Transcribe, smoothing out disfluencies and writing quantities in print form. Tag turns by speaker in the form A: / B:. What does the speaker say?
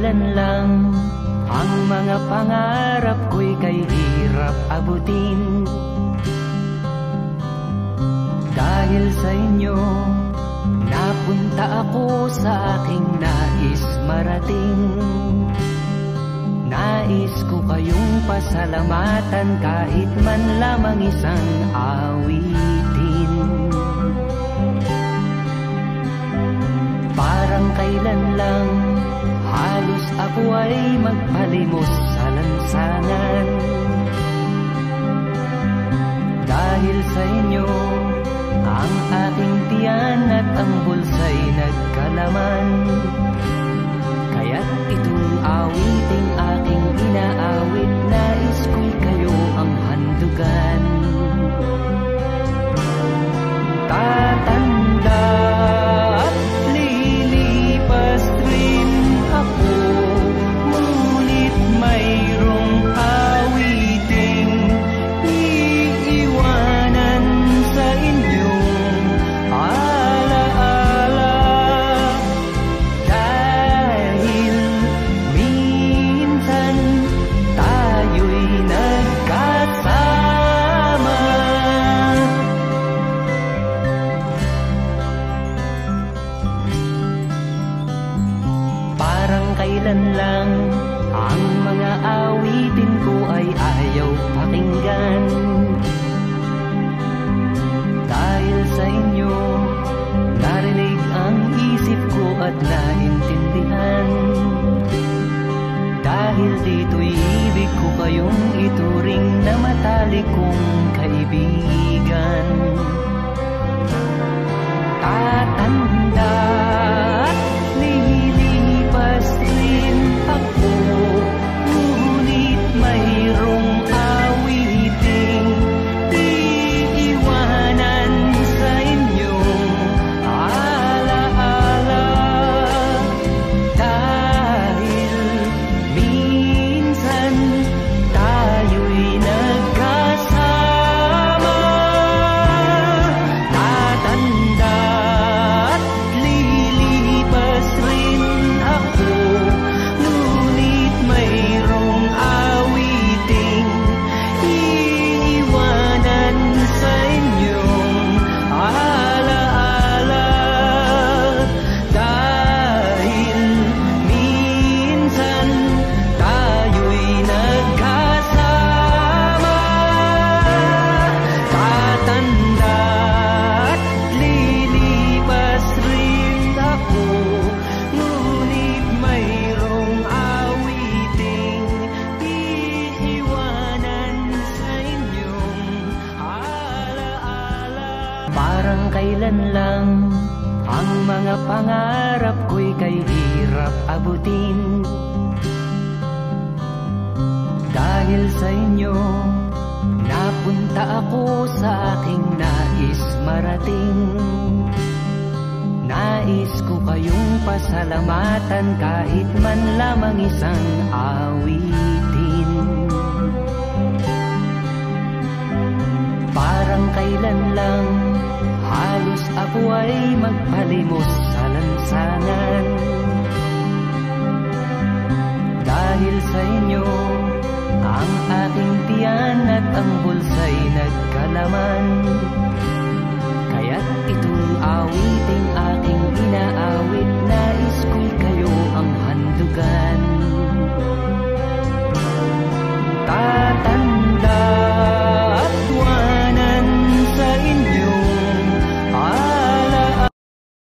A: kailan lang ang mga pangarap ko'y kay hirap abutin. Dahil sa inyo, napunta ako sa aking nais marating. Nais ko kayong pasalamatan kahit man lamang isang awitin. Parang kailan lang halos ako ay magpalimos sa lansangan. Dahil sa inyo, ang aking tiyan at ang bulsa'y nagkalaman. Kaya't itong awiting aking inaawit, nais ko'y kayo ang handugan. Tatanda at lilipas rin ako, ngunit mayroong awiting iiwanan sa inyong alaala. Dahil minsan tayo'y nagkasama. Parang kailan lang ang mga awitin ko ay ayaw pakinggan. Dahil sa inyo, narinig ang isip ko at naintindihan. Dahil dito'y ibig ko kayong ituring na matalik kong kaibigan. Tatanda at lilipas rin ako, ngunit mayroong awiting iiwanan sa inyong alaala. Dahil minsan tayo'y nagkasama. Tatanda at lilipas rin ako, ngunit mayroong awiting iiwanan sa inyong alaala. Dahil minsan tayo'y nagkasama. Tatanda at lilipas rin ako, ngunit mayroong awiting iiwanan sa inyong alaala. Parang kailan lang ang mga pangarap ko'y kay hirap abutin. Dahil sa inyo, napunta ako sa aking nais marating. Nais ko kayong pasalamatan kahit man lamang isang awitin. Parang kailan lang halos ako ay magpalimos sa lansangan. Dahil sa inyo, ang aking tiyan at ang bulsa'y nagkalaman.